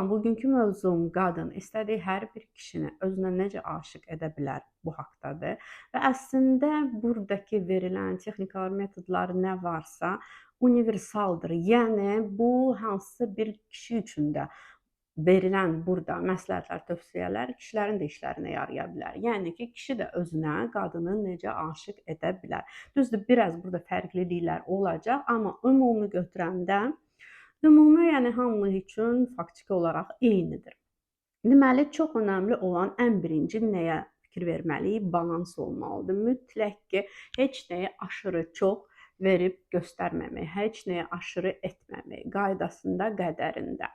Bugünkü mövzum qadın istədiyi hər bir kişini özünə necə aşiq edə bilər bu haqqdadır. Və əslində burdakı verilən texnikalar, metodlar nə varsa universaldır. Yəni bu hansısa bir kişi üçün də verilən burada məsləhətlər, tövsiyələr kişilərin də işlərinə yaraya bilər. Yəni ki, kişi də özünə qadını necə aşiq edə bilər. Düzdür, biraz burada fərqliliklər olacaq, amma ümumi götürəndə ümumi, yəni hamı üçün faktiki olaraq eynidir. Deməli, çox önəmli olan ən birinci nəyə fikir verməliyik? Balans olmalıdır. Mütləq ki, heç nəyə aşırı çox verib göstərməmək, heç nəyə aşırı etməmək, qaydasında, qədərində.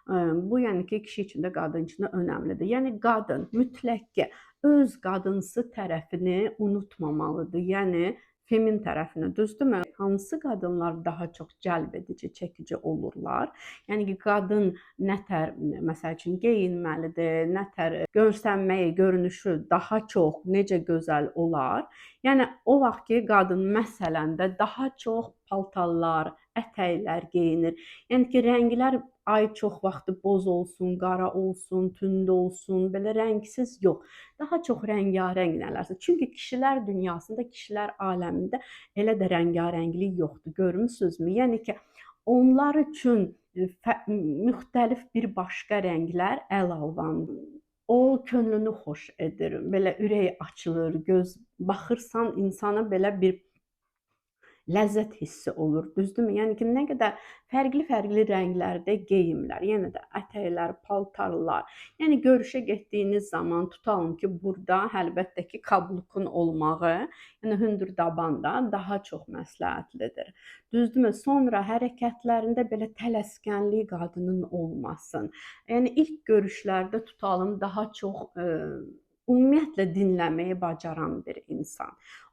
Bu, yəni ki, kişi üçün də, qadın üçün də önəmlidir. Yəni qadın mütləq ki, öz qadınsı tərəfini unutmamalıdır. Yəni femin tərəfini, düzdürmü? Hansı qadınlar daha çox cəlb edici, çəkici olurlar? Yəni ki, qadın nətər, məsəl üçün geyinməlidir, nətər görsənməyi, görünüşü daha çox necə gözəl olar? Yəni o vaxt ki, qadın məsələn də daha çox paltarlar, ətəklər geyinir. Yəni ki, rənglər çox vaxtı boz olsun, qara olsun, tünd olsun, belə rəngsiz yox. Daha çox rəngarəng nələrsə. Çünki kişilər dünyasında, kişilər aləmində elə də rəngarənglik yoxdur. Görmüsünüzmü? Yəni ki, onlar üçün müxtəlif bir başqa rənglər əl-alvandır. O könlünü xoş edir, belə ürək açılır, göz baxırsan insana belə bir ləzzət hissi olur, düzdürmü? Yəni ki, nə qədər fərqli-fərqli rənglərdə geyimlər, yenə də ətəklər, paltarlar. Yəni görüşə getdiyiniz zaman tutalım ki, burada əlbəttə ki, kablukun olmağı, yəni hündürdaban da daha çox məsləhətlidir. Düzdürmü? Sonra hərəkətlərində belə tələskənlik qadının olmasın. Yəni ilk görüşlərdə tutalım daha çox ümumiyyətlə dinləməyi bacaran bir insan.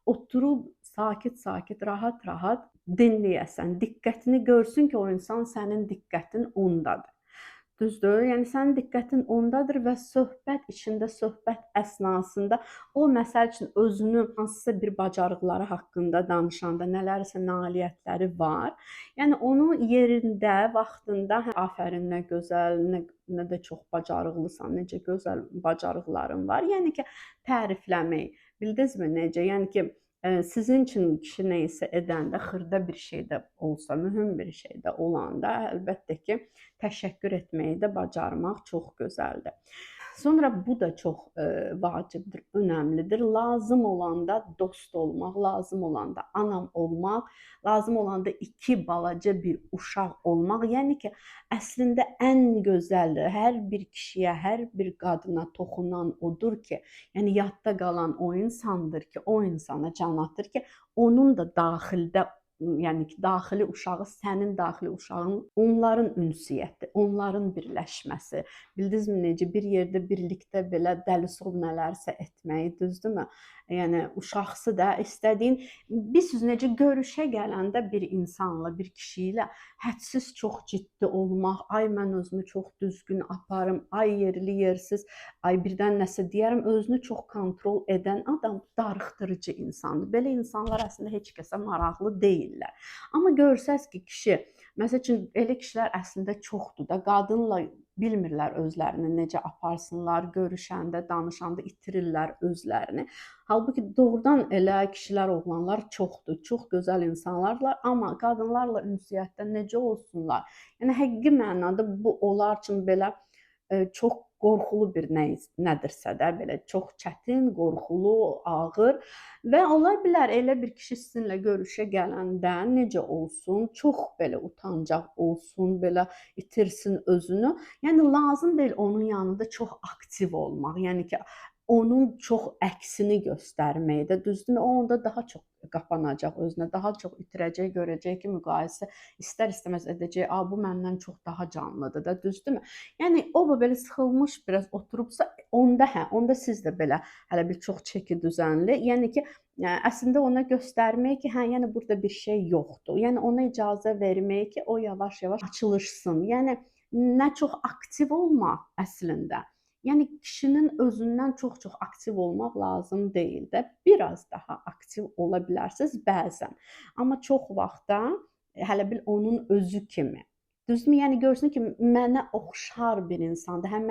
Oturub sakit-sakit, rahat-rahat dinləyəsən, diqqətini görsün ki, o insan sənin diqqətin ondadır. Düzdür? Yəni sənin diqqətin ondadır və söhbət içində, söhbət əsnasında o məsəl üçün özünü hansısa bir bacarıqları haqqında danışanda nələrsə nailiyyətləri var. Yəni onu yerində, vaxtında afərin nə gözəl, nə də çox bacarıqlısan, necə gözəl bacarıqların var. Yəni ki, tərifləmək. Bildinizmi necə? Yəni ki, sizin üçün kişi nə isə edəndə, xırda bir şey də olsa, mühüm bir şey də olanda, əlbəttə ki, təşəkkür etməyi də bacarmaq çox gözəldir. Sonra bu da çox vacibdir, önəmlidir. Lazım olanda dost olmaq, lazım olanda anam olmaq, lazım olanda 2 balaca bir uşaq olmaq. Yəni ki, əslində ən gözəl, hər bir kişiyə, hər bir qadına toxunan odur ki, yəni yadda qalan o insandır ki, o insana can atır ki, onun da daxildə yəni ki, daxili uşağı, sənin daxili uşağın, onların ünsiyyəti, onların birləşməsi. Bildinizmi necə bir yerdə birlikdə belə dəlisov nələrsə etməyi, düzdürmü? Yəni uşaqsı da istədiyin, biz necə görüşə gələndə bir insanla, bir kişi ilə hədsiz çox ciddi olmaq, ay mən özümü çox düzgün aparım, ay yerli yersiz, ay birdən nəsə deyərəm, özünü çox kontrol edən adam darıxdırıcı insandır. Belə insanlar əslində heç kəsə maraqlı deyillər. Amma görsəz ki, kişi, məsəl üçün elə kişilər əslində çoxdur da, qadınla bilmirlər özlərini necə aparsınlar, görüşəndə, danışanda itirirlər özlərini. Halbuki doğrudan elə kişilər, oğlanlar çoxdur, çox gözəl insanlarlar, amma qadınlarla ünsiyyətdə necə olsunlar? Yəni həqiqi mənada bu onlar üçün belə çox qorxulu bir nədirsə də, belə çox çətin, qorxulu, ağır və ola bilər elə bir kişi sizinlə görüşə gələndə necə olsun, çox belə utancaq olsun, belə itirsin özünü. Yəni lazım deyil onun yanında çox aktiv olmaq. Yəni ki, onun çox əksini göstərməkdə, düzdürmü? O onda daha çox qapanacaq özünə, daha çox itirəcək, görəcək ki, müqayisə istər-istəməz edəcək. Bu məndən çox daha canlıdır da, düzdürmü? Yəni o belə sıxılmış, biraz oturubsa, onda siz də belə hələ bir çox çəki düzənli. Yəni ki, əslində ona göstərmək ki, yəni burada bir şey yoxdur. Yəni ona icazə vermək ki, o yavaş-yavaş açılışsın. Yəni nə çox aktiv olmaq əslində. Yəni kişinin özündən çox-çox aktiv olmaq lazım deyil də. Biraz daha aktiv ola bilərsiniz bəzən. Amma çox vaxt da hələ bil onun özü kimi. Düzdürmü? Yəni görsün ki, mənə oxşar bir insandır, həm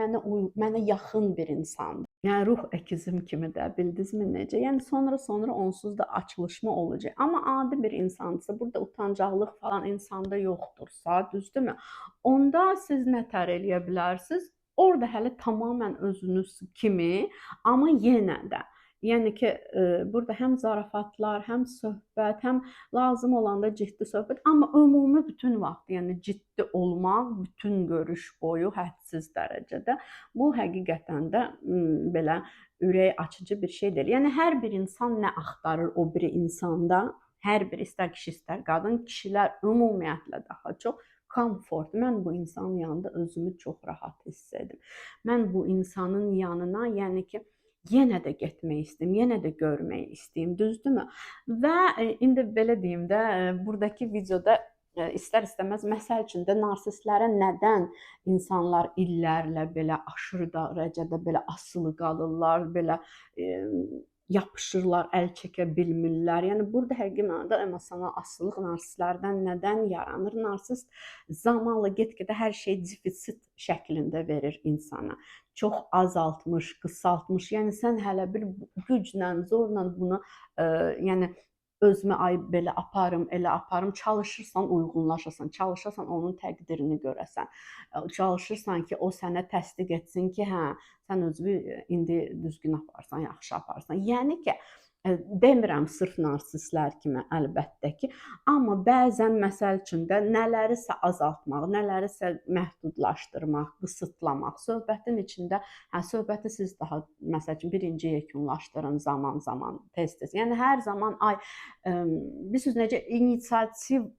mənə yaxın bir insandır. Yəni ruh əkizim kimi də, bildinizmi necə? Yəni sonra onsuz da açılışma olacaq. Amma adi bir insandırsa, burada utancaqlıq falan insanda yoxdursa, düzdürmü? Onda siz nətər eləyə bilərsiniz? Orada hələ tamamilə özünüz kimi, amma yenə də yəni ki, burada həm zarafatlar, həm söhbət, həm lazım olanda ciddi söhbət, amma ümumi bütün vaxt, yəni ciddi olmaq bütün görüş boyu hədsiz dərəcədə bu həqiqətən də belə ürək açıcı bir şey deyil. Yəni hər bir insan nə axtarır o biri insanda? Hər bir istər kişi, istər qadın, kişilər ümumiyyətlə daha çox komfort. Mən bu insanın yanında özümü çox rahat hiss edim. Mən bu insanın yanına, yəni ki, yenə də getmək istəyim, yenə də görmək istəyim, düzdürmü? Və indi belə deyim də, burdakı videoda istər-istəməz məsəl üçün də narsistlərə nədən insanlar illərlə belə aşırı dərəcədə belə asılı qalırlar, belə yapışırlar, əl çəkə bilmirlər. Yəni burada həqiqi mənada emosional asılılıq narsistlərdən nədən yaranır? Narsist zamanla get-gedə hər şeyi defisit şəklində verir insana. Çox azaltmış, qısaltmış. Yəni sən hələ bir güclə, zorla bunu yəni özümə ay belə aparım, elə aparım, çalışırsan uyğunlaşasan, çalışırsan onun təqdirini görəsən. Çalışırsan ki, o sənə təsdiq etsin ki, hə, sən özünü indi düzgün aparsan, yaxşı aparsan. Yəni ki, demirəm sırf narsistlər kimi əlbəttə ki, amma bəzən məsəl üçün də nələrisə azaltmaq, nələrisə məhdudlaşdırmaq, qısıtlamaq, söhbətin içində, hə, söhbəti siz daha məsəl üçün birinci yekunlaşdırın zaman-zaman, tez-tez. Yəni hər zaman bilirsiniz necə inisiativ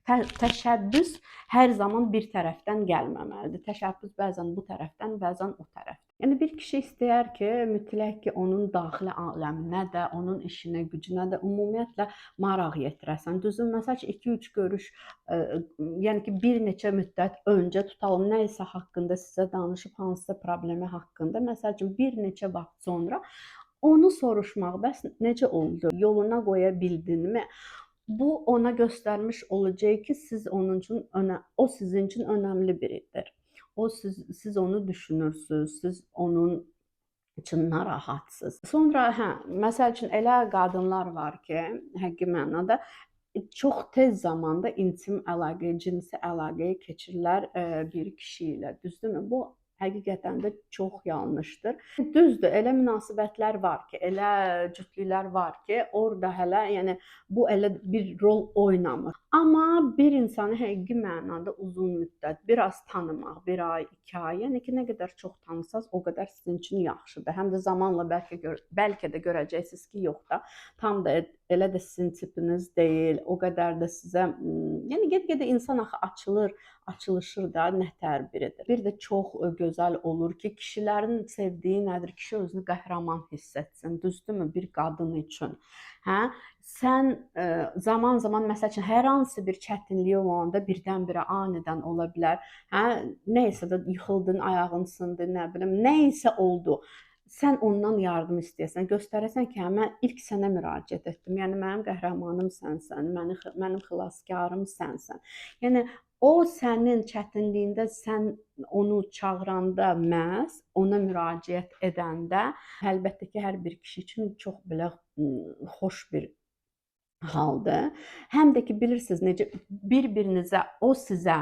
təşəbbüs hər zaman bir tərəfdən gəlməməlidir. Təşəbbüs bəzən bu tərəfdən, bəzən o tərəfdən. Yəni bir kişi istəyər ki, mütləq ki, onun daxili aləminə də, onun işinə, gücünə də ümumiyyətlə maraq yetirəsən. Düzdür? Məsəl üçün 2-3 görüş, yəni ki, bir neçə müddət öncə tutalım nə isə haqqında sizə danışıb, hansısa problemi haqqında, məsəl üçün bir neçə vaxt sonra onu soruşmaq, bəs necə oldu? Yoluna qoya bildinmi? Bu ona göstərmiş olacaq ki, o sizin üçün önəmli biridir. Siz onu düşünürsünüz, siz onun üçün narahatsınız. Sonra məsəl üçün elə qadınlar var ki, həqiqi mənada çox tez zamanda intim əlaqə, cinsi əlaqəyə keçirlər bir kişi ilə, düzdürmü? Bu həqiqətən də çox yanlışdır. Düzdür, elə münasibətlər var ki, elə cütlüklər var ki, orada hələ yəni bu elə bir rol oynamır. Amma bir insanı həqiqi mənada uzun müddət, biraz tanımaq, 1 ay, 2 ay, yəni ki, nə qədər çox tanısaz, o qədər sizin üçün yaxşıdır. Həm də zamanla bəlkə də görəcəksiniz ki, yox da, tam da elə də sizin tipiniz deyil, o qədər də sizə, yəni get-gedə insan axı açılışır da, nətər biridir. Bir də çox gözəl olur ki, kişilərin sevdiyi nədir? Kişi özünü qəhrəman hiss etsin, düzdürmü? Bir qadın üçün. Hə? Sən zaman-zaman məsəl üçün hər hansı bir çətinliyi olanda birdən-birə anidən ola bilər. Hə? Nə isə də yıxıldın, ayağın sındı, nə bilim, nə isə oldu. Sən ondan yardım istəyəsən, göstərəsən ki, hə, mən ilk sənə müraciət etdim. Yəni mənim qəhrəmanım sənsən, mənim xilaskarım sənsən. Yəni o sənin çətinliyində sən onu çağıranda məhz, ona müraciət edəndə, əlbəttə ki, hər bir kişi üçün çox belə xoş bir haldır. Həm də ki, bilirsiniz necə bir-birinizə, o sizə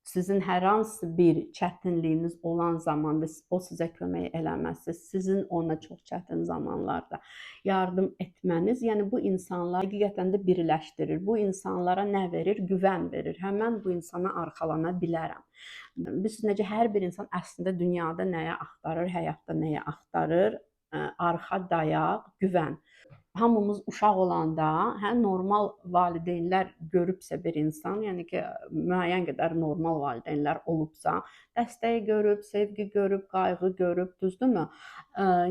sizin hər hansı bir çətinliyiniz olan zamanda o sizə kömək eləməsi, sizin ona çox çətin zamanlarda yardım etməniz, yəni bu insanlar həqiqətən də birləşdirir. Bu insanlara nə verir? Güvən verir. Mən bu insana arxalana bilərəm. Bilirsiniz necə hər bir insan əslində dünyada nəyə axtarır, həyatda nəyə axtarır? Arxa dayaq, güvən. Hamımız uşaq olanda, normal valideynlər görübsə bir insan, yəni ki, müəyyən qədər normal valideynlər olubsa, dəstək görüb, sevgi görüb, qayğı görüb, düzdürmü?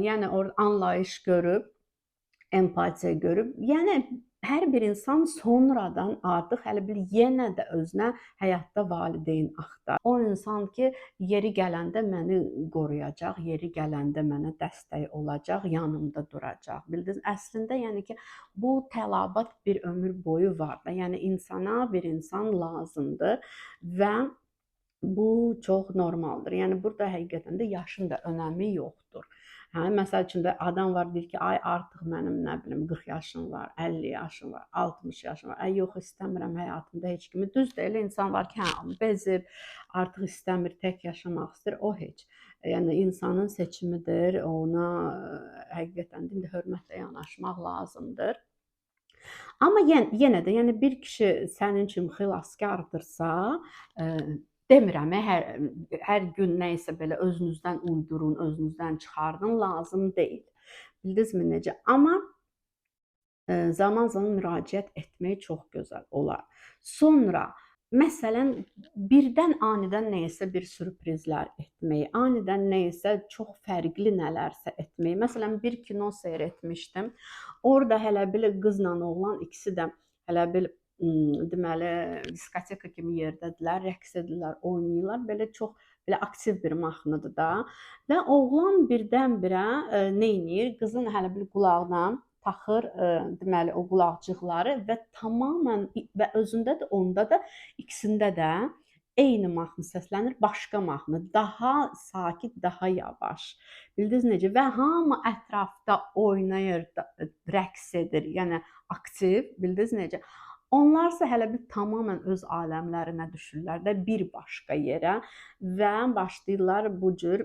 Yəni orada anlayış görüb, empatiya görüb. Yəni hər bir insan sonradan artıq hələ bir yenə də özünə həyatda valideyn axtarır. O insan ki, yeri gələndə məni qoruyacaq, yeri gələndə mənə dəstək olacaq, yanımda duracaq. Bildiniz? Əslində yəni ki, bu tələbat bir ömür boyu var da. Yəni insana bir insan lazımdır və bu çox normaldır. Yəni burada həqiqətən də yaşın da önəmi yoxdur. Hə, məsəl üçün də adam var deyir ki, ay artıq mənim nə bilim 40 yaşım var, 50 yaşım var, 60 yaşım var. Ay yox istəmirəm həyatımda heç kimi. Düzdür, elə insan var ki, hə, bezib, artıq istəmir, tək yaşamaq istəyir. O heç. Yəni insanın seçimidir. Ona həqiqətən də indi hörmətlə yanaşmaq lazımdır. Amma yenə də yəni bir kişi sənin üçün xilaskardırsa, demirəm hər gün nə isə belə özünüzdən uydurun, özünüzdən çıxardın, lazım deyil. Bildinizmi necə? Amma zaman-zaman müraciət etmək çox gözəl olar. Sonra məsələn birdən anidən nə isə bir sürprizlər etmək, anidən nə isə çox fərqli nələrsə etmək. Məsələn bir kino seyr etmişdim. Orada hələ bil qızla oğlan ikisi də hələ bil deməli diskoteka kimi yerdədirlər, rəqs edirlər, oynayırlar. Belə çox belə aktiv bir mahnıdır da. Və oğlan birdən-birə neyniyir? Qızın hələ bil qulağına taxır deməli o qulaqcıqları və tamamilə və özündə də onda da ikisində də eyni mahnı səslənir, başqa mahnı, daha sakit, daha yavaş. Bildiniz necə? Və hamı ətrafda oynayır, rəqs edir, yəni aktiv, bildiniz necə? Onlarsa hələ bir tamamilə öz aləmlərinə düşürlər də bir başqa yerə və başlayırlar bu cür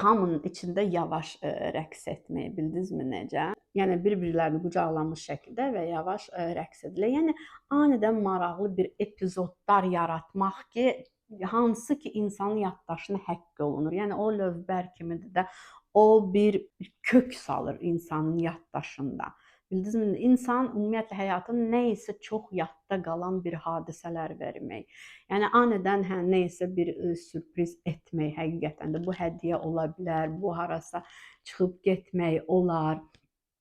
hamının içində yavaş rəqs etməyə, bildinizmi necə? Yəni bir-birlərini qucaqlamış şəkildə və yavaş rəqs edirlər. Yəni anidən maraqlı bir epizodlar yaratmaq ki, hansı ki insanın yaddaşına həkk olunur. Yəni o lövbər kimidir də o bir kök salır insanın yaddaşında. Bildinizmi? İnsan ümumiyyətlə həyatın nə isə çox yadda qalan bir hadisələr vermək. Yəni anidən hə nə isə bir sürpriz etmək həqiqətən də bu hədiyyə ola bilər, bu harasa çıxıb getmək olar.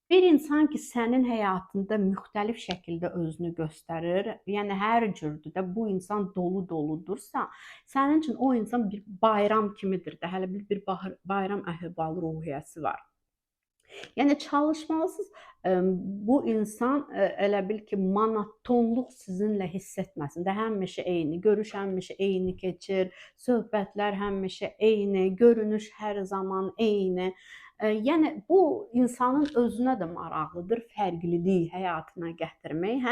Bir insan ki, sənin həyatında müxtəlif şəkildə özünü göstərir, yəni hər cürdür də bu insan dolu-doludursa, sənin üçün o insan bir bayram kimidir də, hələ bir bayram əhval-ruhiyyəsi var. Yəni çalışmalısınız bu insan elə bil ki, monotonluq sizinlə hiss etməsin də. Həmişə eyni, görüş həmişə eyni keçir, söhbətlər həmişə eyni, görünüş hər zaman eyni. Yəni bu insanın özünə də maraqlıdır, fərqlilik həyatına gətirmək,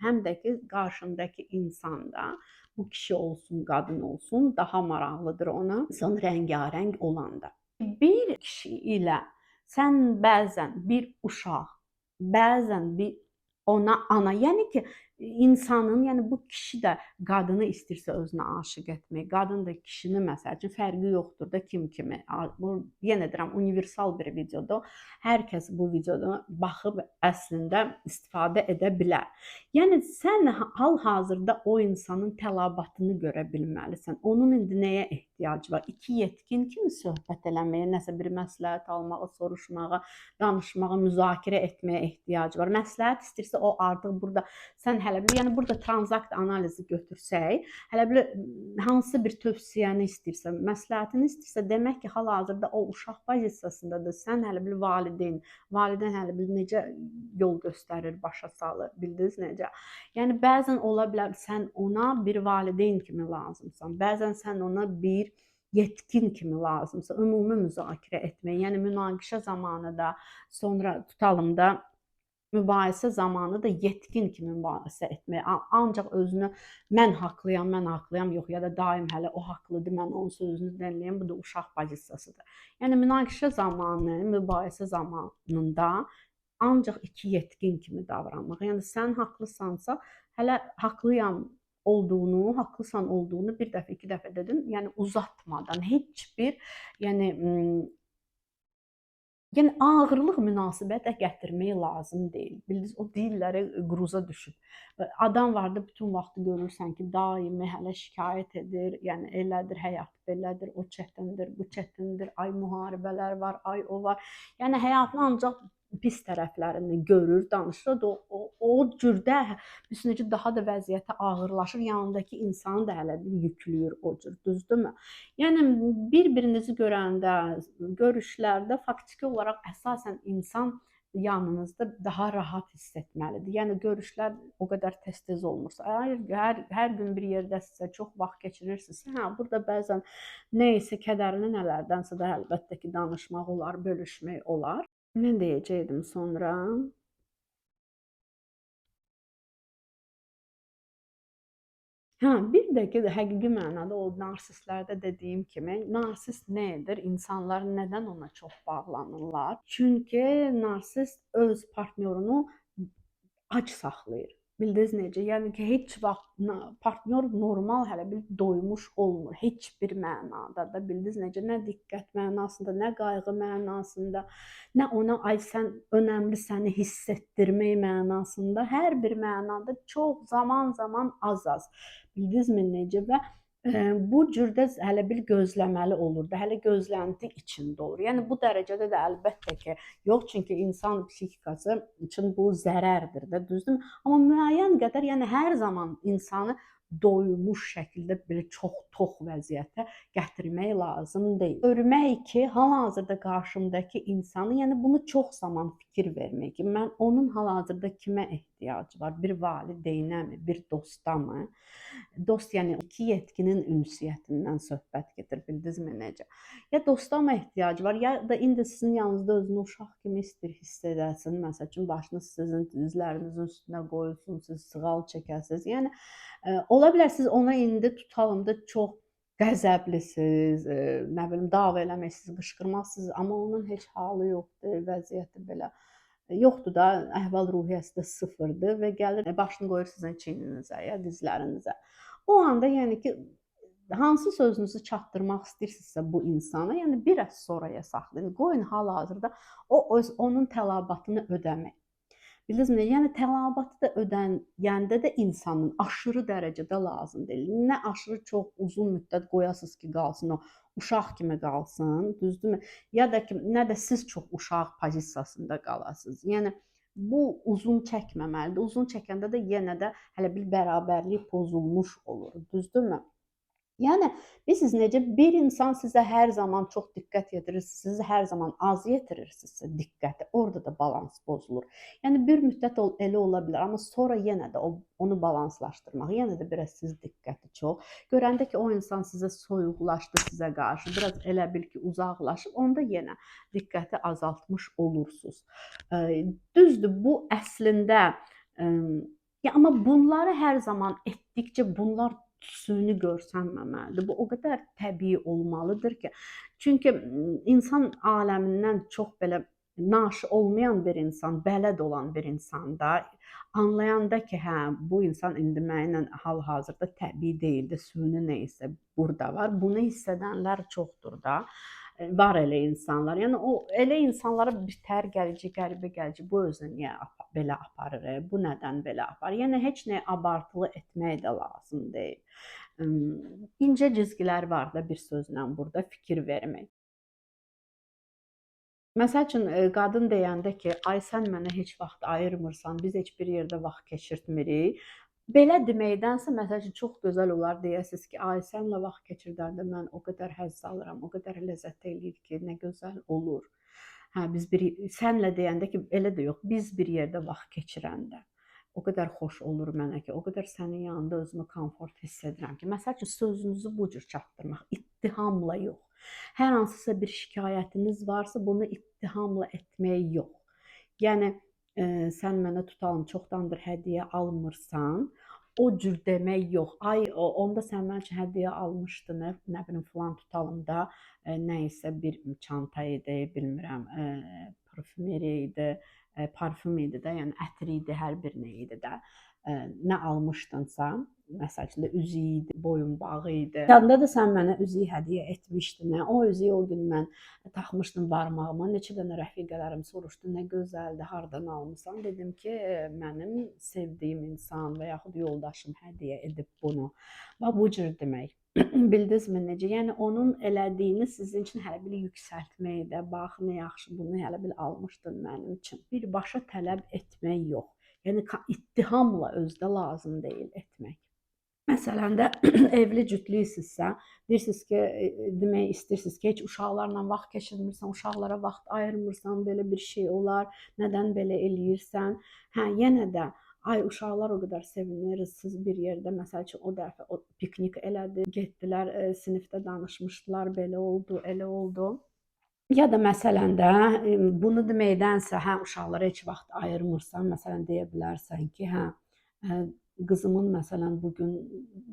həm də ki, qarşındakı insan da bu kişi olsun, qadın olsun, daha maraqlıdır ona, son rəngarəng olanda. Bir kişi ilə sən bəzən bir uşaq, bəzən bir ona ana, yəni ki, insanın, yəni bu kişi də qadını istəyirsə özünə aşiq etmək, qadın da kişini məsəl üçün fərqi yoxdur da kim kimi. Bu yenə deyirəm universal bir videodur. Hər kəs bu videoda baxıb əslində istifadə edə bilər. Yəni sən hal-hazırda o insanın tələbatını görə bilməlisən. Onun indi nəyə ehtiyacı var? İki yetkin kimi söhbət eləməyə, nəsə bir məsləhət almağa, soruşmağa, danışmağa, müzakirə etməyə ehtiyacı var. Məsləhət istəyirsə o artıq burada sən hələ bir, yəni burada tranzakt analizi götürsək, hələ bir hansı bir tövsiyəni istəyirsə, məsləhətini istəyirsə, demək ki, hal-hazırda o uşaq pozisiyasındadır. Sən hələ bir valideyn hələ bir necə yol göstərir, başa salır, bildiniz necə? Yəni bəzən ola bilər sən ona bir valideyn kimi lazımsan, bəzən sən ona bir yetkin kimi lazımsa, ümumi müzakirə etmək, yəni münaqişə zamanı da, sonra tutalım da mübahisə zamanı da yetkin kimi mübahisə etmək. Ancaq özünü mən haqlıyam, yox ya da daim hələ o haqlıdır, mən onun sözünü dinləyəm, bu da uşaq pozisiyasıdır. Yəni münaqişə zamanı, mübahisə zamanında ancaq iki yetkin kimi davranmaq. Yəni sən haqlısansa, hələ haqlısan olduğunu bir dəfə, iki dəfə dedin, yəni uzatmadan, heç bir Yəni ağırlıq münasibətə gətirmək lazım deyil. Bildiniz, o deyirlər qruza düşüb. Adam var da bütün vaxtı görürsən ki, daimi hələ şikayət edir, yəni elədir, həyat belədir, o çətindir, bu çətindir, ay müharibələr var, ay o var. Yəni həyatını ancaq pis tərəflərini görür, danışır da o cürdə üstünəcə daha da vəziyyəti ağırlaşır. Yanındakı insanı da hələ bir yükləyir o cür, düzdürmü? Yəni bir-birinizi görəndə, görüşlərdə faktiki olaraq əsasən insan yanınızda daha rahat hiss etməlidir. Yəni görüşlər o qədər tez-tez olmursa, hər gün bir yerdəsinizsə, çox vaxt keçirirsinizsə, hə, burada bəzən nə isə kədərli nələrdənsə də əlbəttə ki, danışmaq olar, bölüşmək olar. Nə deyəcəkdim sonra? Hə, bir də ki, həqiqi mənada o narsistlərdə dediyim kimi, narsist nə edir? İnsanlar nədən ona çox bağlanırlar? Çünki narsist öz partnyorunu ac saxlayır. Bildiniz necə? Yəni ki, heç vaxt partnyor normal hələ bir doymuş olmur. Heç bir mənada da. Bildiniz necə? Nə diqqət mənasında, nə qayğı mənasında, nə ona ay sən önəmli səni hiss etdirmək mənasında. Hər bir mənada çox zaman-zaman az-az. Bildinizmi necə? Və bu cürdə hələ bir gözləməli olurdu. Hələ gözlənti içində olur. Yəni bu dərəcədə də əlbəttə ki, yox, çünki insan psixikası üçün bu zərərdir də, düzdürmü? Amma müəyyən qədər, yəni hər zaman insanı doymuş şəkildə belə çox tox vəziyyətə gətirmək lazım deyil. Görmək ki, hal-hazırda qarşımdakı insanı, yəni bunu çox zaman fikir vermək ki, mən onun hal-hazırda kimə ehtiyacı var? Bir valideynəmi, bir dostamı? Dost, yəni iki yetkinin ünsiyyətindən söhbət gedir, bildinizmi necə? Ya dostama ehtiyacı var, ya da indi sizin yanınızda özünü uşaq kimi istəyir hiss edəsin. Məsəl üçün başını sizin dizlərinizin üstünə qoyulsun, siz sığal çəkəsiniz. Yəni ola bilər siz ona indi tutalım da çox qəzəblisiz, nə bilim, dav eləməksiniz, qışqırmaqsınız, amma onun heç halı yoxdur, vəziyyəti belə yoxdur da, əhval-ruhiyyəsi də sıfırdır və gəlir başını qoyur sizin çiyninizə, ya dizlərinizə. O anda yəni ki, hansı sözünüzü çatdırmaq istəyirsinizsə bu insana, yəni bir az sonraya saxlayın. Qoyun hal-hazırda o öz onun tələbatını ödəmək. Bildinizmi? Yəni tələbatı da ödəyəndə də insanın aşırı dərəcədə lazım deyil. Nə aşırı çox uzun müddət qoyasınız ki, qalsın o uşaq kimi qalsın, düzdürmü? Ya da ki, nə də siz çox uşaq pozisiyasında qalasınız. Yəni bu uzun çəkməməlidir. Uzun çəkəndə də yenə də hələ bir bərabərlik pozulmuş olur, düzdürmü? Yəni bilirsiniz necə bir insan sizə hər zaman çox diqqət yetirirsə, siz hər zaman az yetirirsinizsə diqqəti, orada da balans pozulur. Yəni bir müddət elə ola bilər, amma sonra yenə də onu balanslaşdırmaq, yenə də biraz siz diqqəti çox. Görəndə ki, o insan sizə soyuqlaşdı sizə qarşı, biraz elə bil ki, uzaqlaşıb, onda yenə diqqəti azaltmış olursunuz. Düzdür, bu əslində amma bunları hər zaman etdikcə bunlar süni görsənməməlidir. Bu o qədər təbii olmalıdır ki, çünki insan aləmindən çox belə naşı olmayan bir insan, bələd olan bir insanda anlayanda ki, hə, bu insan indi mənimlə hal-hazırda təbii deyildi, süni nə isə burada var. Bunu hiss edənlər çoxdur da. Var elə insanlar. Yəni o elə insanlara bitər gəlici, qəribə gəlici. Bu özü niyə belə aparır? Bu nədən belə aparır? Yəni heç nəyi abartılı etmək də lazım deyil. İncə cizgilər var da bir sözlə burada fikir vermək. Məsəl üçün qadın deyəndə ki, ay sən mənə heç vaxt ayırmırsan, biz heç bir yerdə vaxt keçirtmirik. Belə deməkdənsə, məsəl üçün çox gözəl olar deyəsiniz ki, ay sənlə vaxt keçirdəndə mən o qədər həzz alıram, o qədər ləzzət eləyir ki, nə gözəl olur. Hə, biz sənlə deyəndə ki, elə də yox, biz bir yerdə vaxt keçirəndə. O qədər xoş olur mənə ki, o qədər sənin yanında özümü komfort hiss edirəm ki, məsəl üçün sözünüzü bu cür çatdırmaq, ittihamla yox. Hər hansısa bir şikayətiniz varsa, bunu ittihamla etmək yox. Yəni sən mənə tutalım çoxdandır hədiyyə almırsan, o cür demək yox. Ay onda sən mənim üçün hədiyyə almışdın, nə bilim filan tutalım da, nə isə bir çanta idi, bilmirəm, parfümeriya idi, parfüm idi də, yəni ətri idi, hər bir nə idi də. nə almışdınsa, məsəl üçün də üzük idi, boyunbağı idi. Yadında da sən mənə üzük hədiyyə etmişdin. O üzüyü o gün mən taxmışdım barmağıma. Neçə dənə rəfiqələrim soruşdu, nə gözəldir, hardan almısan? Dedim ki, mənim sevdiyim insan və yaxud yoldaşım hədiyyə edib bunu. Və bu cür demək. Bildinizmi necə? Yəni onun elədiyini sizin üçün hələ bir yüksəltmək də, bax nə yaxşı bunu hələ bir almışdın mənim üçün. Birbaşa tələb etmək yox. Yəni ittihamla özdə lazım deyil etmək. Məsələn də evli cütlüyüsünüzsə, deyirsiniz ki, demək istəyirsiniz ki, heç uşaqlarla vaxt keçirmirsən, uşaqlara vaxt ayırmırsan, belə bir şey olar, nədən belə eləyirsən? Hə, yenə də ay uşaqlar o qədər sevinir, siz bir yerdə məsəl üçün o dəfə o piknik elədi, getdilər, sinifdə danışmışdılar, belə oldu, elə oldu. Ya da məsələn də bunu deməkdənsə, hə uşaqlara heç vaxt ayırmırsan, məsələn deyə bilərsən ki, hə qızımın məsələn bu gün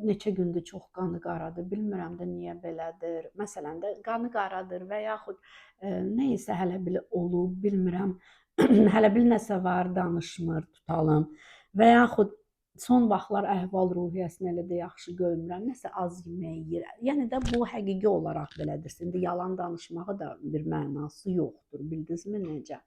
neçə gündür çox qanı qaradır, bilmirəm də niyə belədir. Məsələn də qanı qaradır və yaxud nə isə hələ belə olub, bilmirəm. Hələ bir nəsə var, danışmır, tutalım. Və yaxud son vaxtlar əhval-ruhiyyəsini elə də yaxşı görmürəm, nəsə az yemək yeyir. Yəni də bu həqiqi olaraq belədir. İndi yalan danışmağı da bir mənası yoxdur. Bildinizmi necə?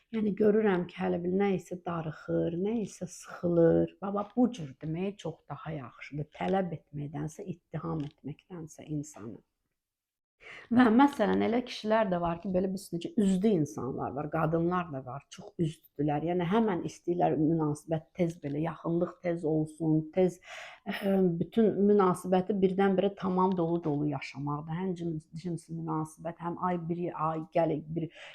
Yəni görürəm ki, hələ bir nə isə darıxır, nə isə sıxılır. Baba bu cür demək çox daha yaxşıdır. Tələb etməkdənsə, ittiham etməkdənsə insanı. Və məsələn elə kişilər də var ki, belə biz necə üzdü insanlar var, qadınlar da var, çox üzdülər. Yəni həmən istəyirlər münasibət tez belə yaxınlıq tez olsun, tez bütün münasibəti birdən-birə tamam dolu-dolu yaşamaqdır. Həm cinsi münasibət, həm ay bir ay gəl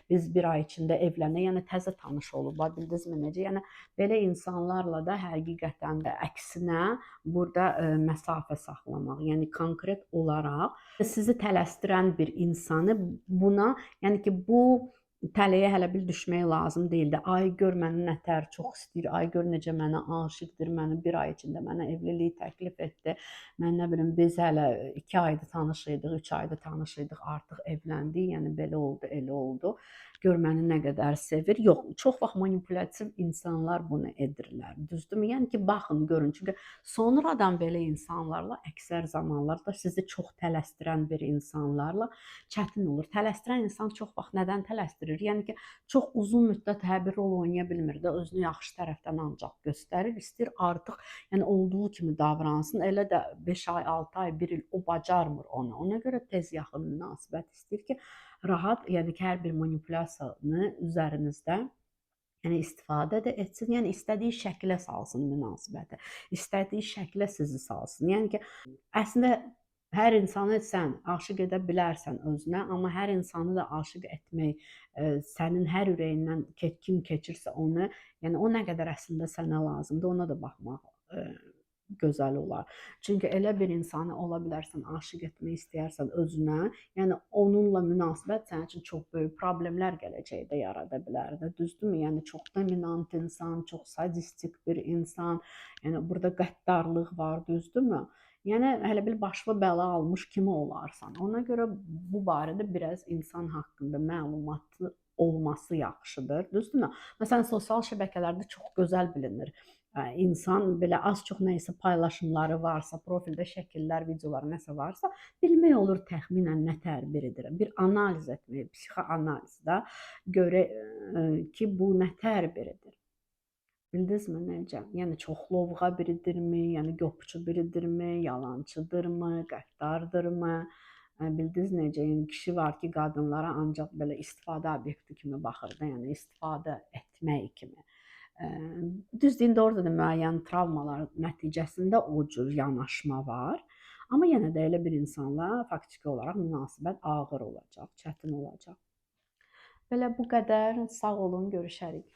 biz bir ay içində evlənək, yəni təzə tanış olub, bildinizmi necə? Yəni belə insanlarla da həqiqətən də əksinə burada məsafə saxlamaq, yəni konkret olaraq sizi tələsdirən bir insanı buna, yəni ki, bu tələyə hələ bir düşmək lazım deyildi. Ay gör məni nətər çox istəyir, ay gör necə mənə aşiqdir, məni bir ay içində mənə evlilik təklif etdi. Mən nə bilim, biz hələ 2 aydır tanış idik, 3 aydır tanış idik, artıq evləndik, yəni belə oldu, elə oldu. Gör məni nə qədər sevir. Yox, çox vaxt manipulyasiv insanlar bunu edirlər. Düzdürmü? Yəni ki, baxın, görün. Çünki sonradan belə insanlarla əksər zamanlarda sizi çox tələsdirən bir insanlarla çətin olur. Tələsdirən insan çox vaxt nədən tələsdirir? Yəni ki, çox uzun müddət bir rol oynaya bilmir də, özünü yaxşı tərəfdən ancaq göstərir. İstəyir artıq, yəni olduğu kimi davransın. Elə də 5 ay, 6 ay, 1 il o bacarmır onu. Ona görə tez yaxın münasibət istəyir ki, rahat, yəni ki, hər bir manipulyasiyanı üzərinizdə yəni istifadə də etsin, yəni istədiyi şəklə salsın münasibəti, istədiyi şəklə sizi salsın. Yəni ki, əslində hər insanı sən aşiq edə bilərsən özünə, amma hər insanı da aşiq etmək sənin hər ürəyindən kim keçirsə onu, yəni o nə qədər əslində sənə lazımdır, ona da baxmaq gözəl olar. Çünki elə bir insanı ola bilərsən aşiq etmək istəyərsən özünə, yəni onunla münasibət sənin üçün çox böyük problemlər gələcəkdə yarada bilər də, düzdürmü? Yəni çox dominant insan, çox sadistik bir insan, yəni burada qəddarlıq var, düzdürmü? Yəni hələ bir başına bəla almış kimi olarsan. Ona görə bu barədə biraz insan haqqında məlumatlı olması yaxşıdır, düzdürmü? Məsələn, sosial şəbəkələrdə çox gözəl bilinir. İnsan belə az-çox nə isə paylaşımları varsa, profildə şəkillər, videolar nəsə varsa, bilmək olur təxminən nə tərbiridir. Bir analiz etmək, psixoanalizdə görək ki, bu nə tərbiridir. Bildinizmi necə? Yəni çox lovğa biridirmi, yəni qopçu biridirmi, yalançıdırmı, qəddardırmı? Bildiniz necə? Yəni kişi var ki, qadınlara ancaq belə istifadə obyekti kimi baxır da, yəni istifadə etmək kimi. Düz deyim, orada da müəyyən travmalar nəticəsində o cür yanaşma var. Amma yenə də elə bir insanla faktiki olaraq münasibət ağır olacaq, çətin olacaq. Belə bu qədər. Sağ olun, görüşərik.